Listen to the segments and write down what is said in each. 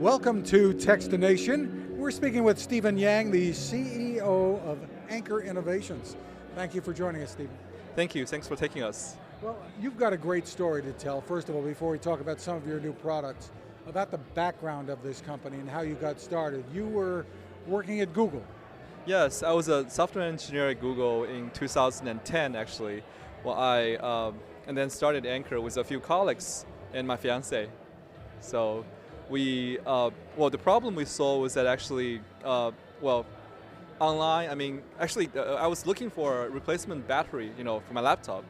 Welcome to Techstination. We're speaking with Stephen Yang, the CEO of Anker Innovations. Thank you for joining us, Stephen. Thank you, thanks for taking us. Well, you've got a great story to tell. First of all, before we talk about some of your new products, about the background of this company and how you got started. You were working at Google. Yes, I was a software engineer at Google in 2010 actually. Well, and then started Anker with a few colleagues and my fiance. So we, the problem we saw was that actually, online, I was looking for a replacement battery, for my laptop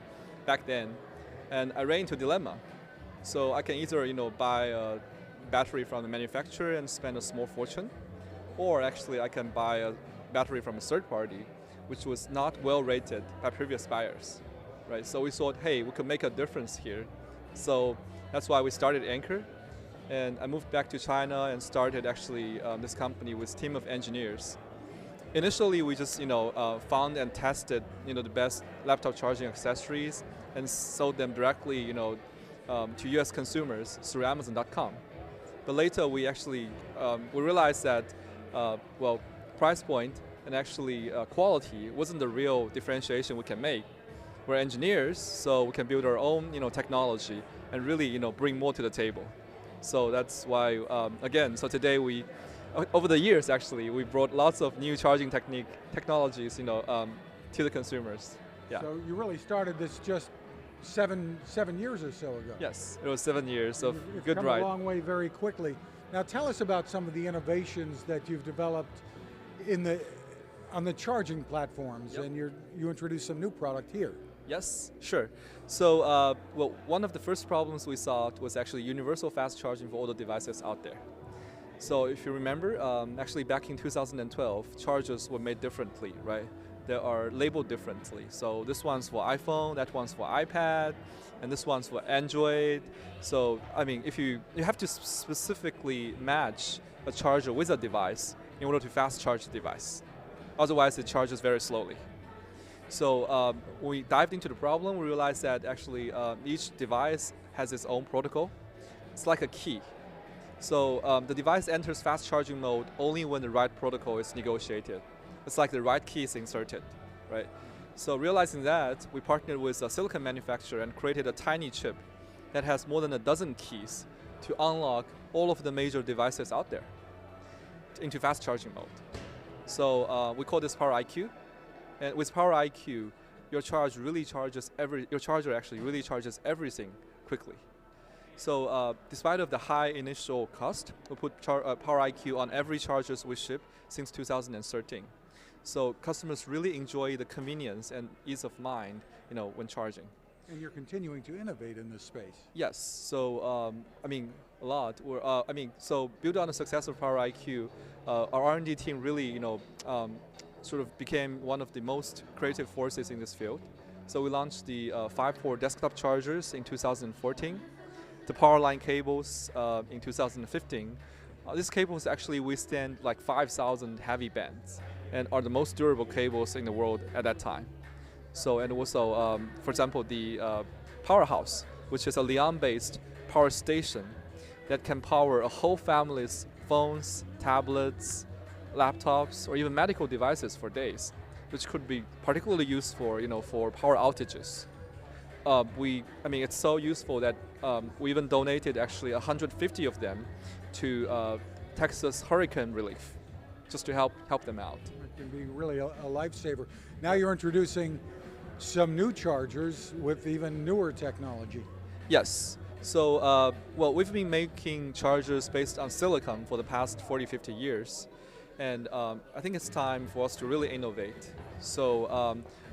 back then, and I ran into a dilemma. So I can either, buy a battery from the manufacturer and spend a small fortune, or actually I can buy a battery from a third party, which was not well rated by previous buyers, right? So we thought, hey, we could make a difference here. So that's why we started Anker, and I moved back to China and started actually this company with a team of engineers. Initially, we just found and tested the best laptop charging accessories and sold them directly to U.S. consumers through Amazon.com. But later, we actually we realized that price point and actually quality wasn't the real differentiation we can make. We're engineers, so we can build our own technology and really bring more to the table. So that's why so today we, over the years actually, we brought lots of new charging technologies to the consumers. Yeah. So you really started this just seven years or so ago. Yes, it was 7 years of You've good come ride. a long way very quickly. Now tell us about some of the innovations that you've developed on the charging platforms, Yep. and you introduced some new product here. Yes, sure. So, one of the first problems we solved was actually universal fast charging for all the devices out there. So if you remember, actually back in 2012, chargers were made differently, right? They are labeled differently. So this one's for iPhone, that one's for iPad, and this one's for Android. So, if you have to specifically match a charger with a device in order to fast charge the device. Otherwise, it charges very slowly. So when we dived into the problem, we realized that actually each device has its own protocol. It's like a key. So the device enters fast charging mode only when the right protocol is negotiated. It's like the right key is inserted, right? So realizing that, we partnered with a silicon manufacturer and created a tiny chip that has more than a dozen keys to unlock all of the major devices out there into fast charging mode. So we call this Power IQ. And with Power IQ, your charger actually really charges everything quickly. So despite of the high initial cost, we put Power IQ on every chargers we ship since 2013. So customers really enjoy the convenience and ease of mind, when charging. And you're continuing to innovate in this space. Yes. So a lot. So built on the success of Power IQ, our R&D team really, sort of became one of the most creative forces in this field. So we launched the 5-port desktop chargers in 2014, the power line cables in 2015. These cables actually withstand like 5,000 heavy bands and are the most durable cables in the world at that time. So, and also, for example, the Powerhouse, which is a Li-based power station that can power a whole family's phones, tablets, laptops, or even medical devices for days, which could be particularly useful, for power outages. It's so useful that we even donated actually 150 of them to Texas hurricane relief, just to help them out. It can be really a lifesaver. Now you're introducing some new chargers with even newer technology. Yes. So, we've been making chargers based on silicon for the past 40, 50 years. And I think it's time for us to really innovate. So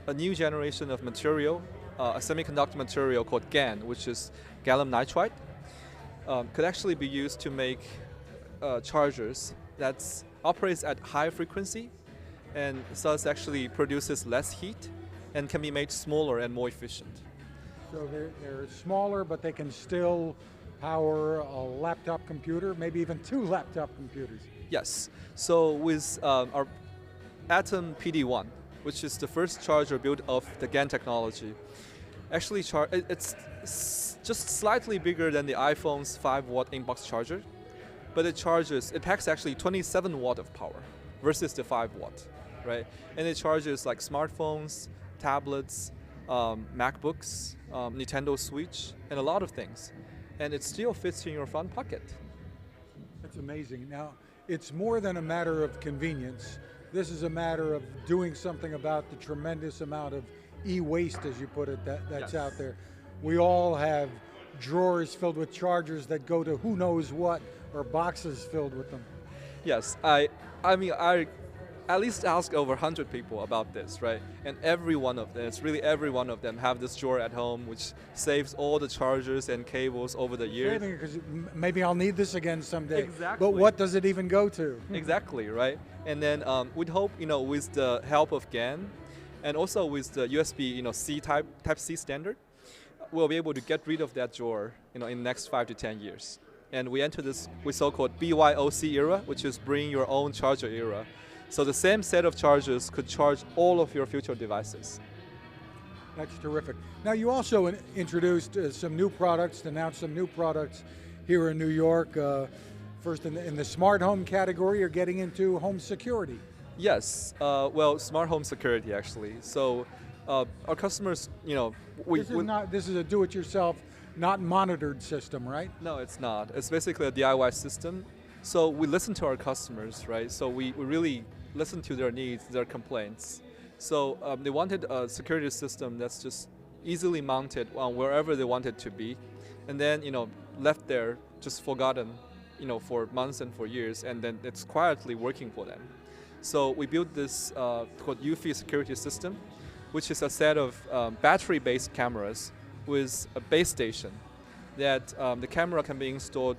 a new generation of material, a semiconductor material called GaN, which is gallium nitride, could actually be used to make chargers that operates at high frequency and thus actually produces less heat and can be made smaller and more efficient. So they're smaller, but they can still power a laptop computer, maybe even 2 laptop computers. Yes. So with our Atom PD1, which is the first charger built of the GaN technology, actually it's just slightly bigger than the iPhone's 5-watt inbox charger, but it packs actually 27 watt of power versus the 5 watt, right? And it charges like smartphones, tablets, MacBooks, Nintendo Switch, and a lot of things. And it still fits in your front pocket. That's amazing. Now, it's more than a matter of convenience. This is a matter of doing something about the tremendous amount of e-waste, as you put it, that's Yes. out there. We all have drawers filled with chargers that go to who knows what, or boxes filled with them. Yes, I at least asked over 100 people about this, right? And every one of them, it's really every one of them have this drawer at home, which saves all the chargers and cables over the years. Because maybe I'll need this again someday. Exactly. But what does it even go to? Exactly, right? And then we'd hope, with the help of GAN, and also with the USB, C type C standard, we'll be able to get rid of that drawer, in the next 5 to 10 years. And we enter this with so-called BYOC era, which is bring your own charger era. So the same set of chargers could charge all of your future devices. That's terrific. Now, you also introduced some new products, announced some new products here in New York. First, in the smart home category, you're getting into home security. Yes, smart home security actually. So our customers, This is a do-it-yourself, not monitored system, right? No, it's not. It's basically a DIY system. So we listen to our customers, right? So we really listen to their needs, their complaints. So they wanted a security system that's just easily mounted on wherever they want it to be, and then left there, just forgotten, for months and for years, and then it's quietly working for them. So we built this called UFI security system, which is a set of battery-based cameras with a base station that the camera can be installed,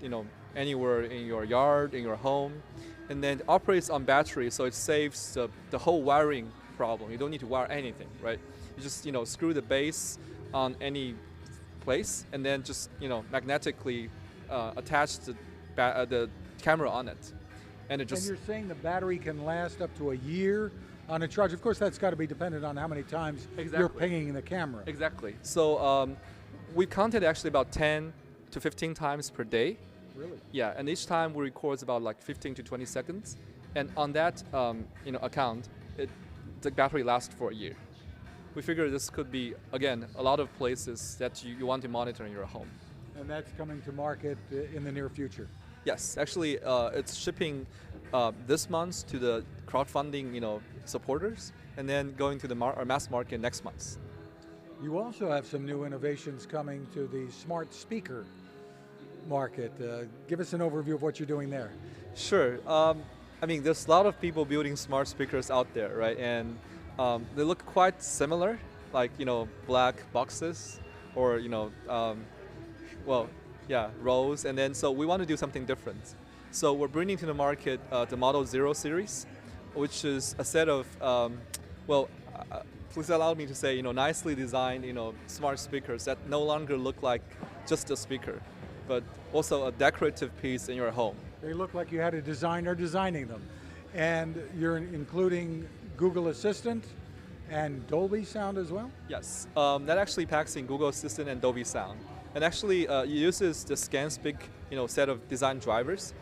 anywhere in your yard, in your home, and then it operates on battery, so it saves the whole wiring problem. You don't need to wire anything, right? You just screw the base on any place, and then just magnetically attach the camera on it, and it just. And you're saying the battery can last up to a year on a charge. Of course, that's got to be dependent on how many times you're pinging the camera. Exactly. So we counted actually about 10 to 15 times per day. Really? Yeah, and each time we record about like 15 to 20 seconds, and on that account, the battery lasts for a year. We figure this could be, again, a lot of places that you want to monitor in your home. And that's coming to market in the near future. Yes, actually, it's shipping this month to the crowdfunding supporters, and then going to the mass market next month. You also have some new innovations coming to the smart speaker market. Give us an overview of what you're doing there. Sure. There's a lot of people building smart speakers out there, right? And they look quite similar, like black boxes, or rows. And then so we want to do something different. So we're bringing to the market the Model 0 series, which is a set of please allow me to say, nicely designed, smart speakers that no longer look like just a speaker, but also a decorative piece in your home. They look like you had a designer designing them. And you're including Google Assistant and Dolby Sound as well? Yes, that actually packs in Google Assistant and Dolby Sound. And actually it uses the ScanSpeak, set of design drivers,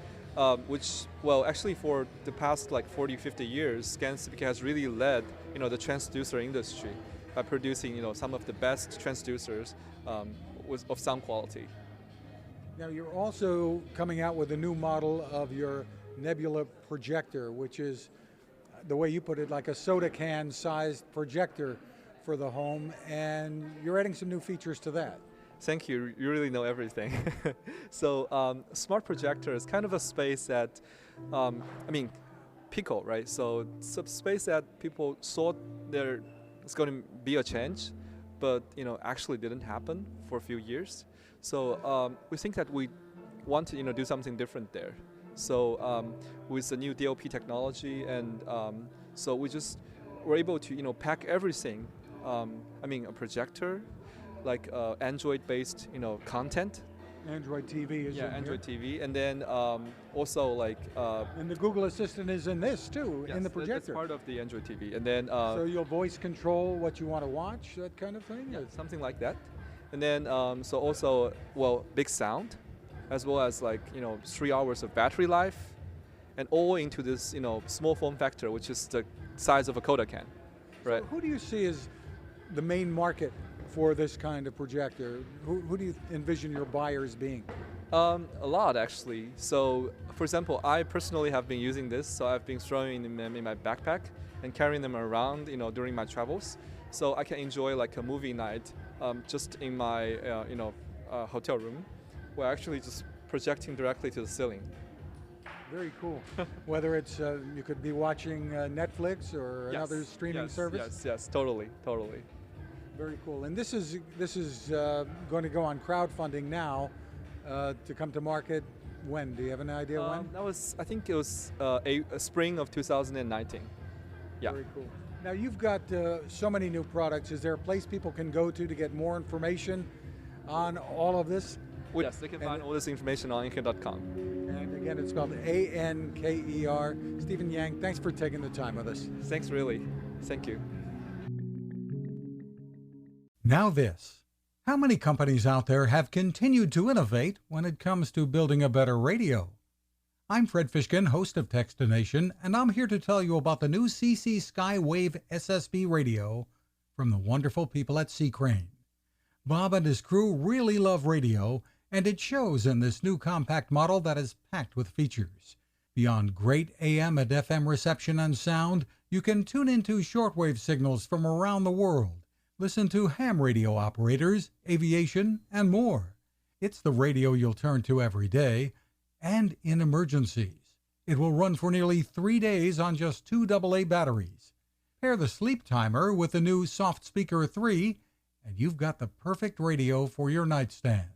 which, actually for the past like 40, 50 years, ScanSpeak has really led, the transducer industry by producing, some of the best transducers of sound quality. Now, you're also coming out with a new model of your Nebula projector, which is, the way you put it, like a soda can sized projector for the home, and you're adding some new features to that. Thank you. You really know everything. So smart projector is kind of a space that, Pico, right? So it's a space that people thought it's going to be a change, but actually didn't happen for a few years. So we think that we want to do something different there. So with the new DLP technology, and so we're able to pack everything. A projector, like Android-based content. Android TV is in Android here. TV, and then also like. And the Google Assistant is in this too, yes, in the projector. It's part of the Android TV, and then. So you'll voice control what you want to watch, that kind of thing. Yeah, something like that, and then so also big sound, as well as 3 hours of battery life, and all into this small form factor, which is the size of a Coda can, right? So who do you see as the main market for this kind of projector? Who do you envision your buyers being? A lot actually. So, for example, I personally have been using this, so I've been throwing them in my backpack and carrying them around, during my travels. So I can enjoy like a movie night just in my, hotel room, where actually just projecting directly to the ceiling. Very cool. Whether it's you could be watching Netflix or another streaming service. Yes, totally. Very cool. And this is going to go on crowdfunding now to come to market. When? Do you have an idea when? I think it was a spring of 2019. Yeah. Very cool. Now you've got so many new products. Is there a place people can go to get more information on all of this? Yes, they can find all this information on Anker.com. And again, it's spelled Anker. Stephen Yang, thanks for taking the time with us. Thanks, really. Thank you. Now this. How many companies out there have continued to innovate when it comes to building a better radio? I'm Fred Fishkin, host of Techstination, and I'm here to tell you about the new CC Skywave SSB radio from the wonderful people at C. Crane. Bob and his crew really love radio, and it shows in this new compact model that is packed with features. Beyond great AM and FM reception and sound, you can tune into shortwave signals from around the world, listen to ham radio operators, aviation, and more. It's the radio you'll turn to every day, and in emergencies. It will run for nearly 3 days on just 2 AA batteries. Pair the sleep timer with the new Soft Speaker 3, and you've got the perfect radio for your nightstand.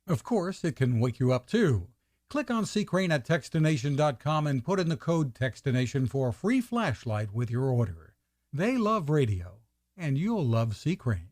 Of course, it can wake you up too. Click on Crane at Techstination.com and put in the code Techstination for a free flashlight with your order. They love radio, and you'll love Crane.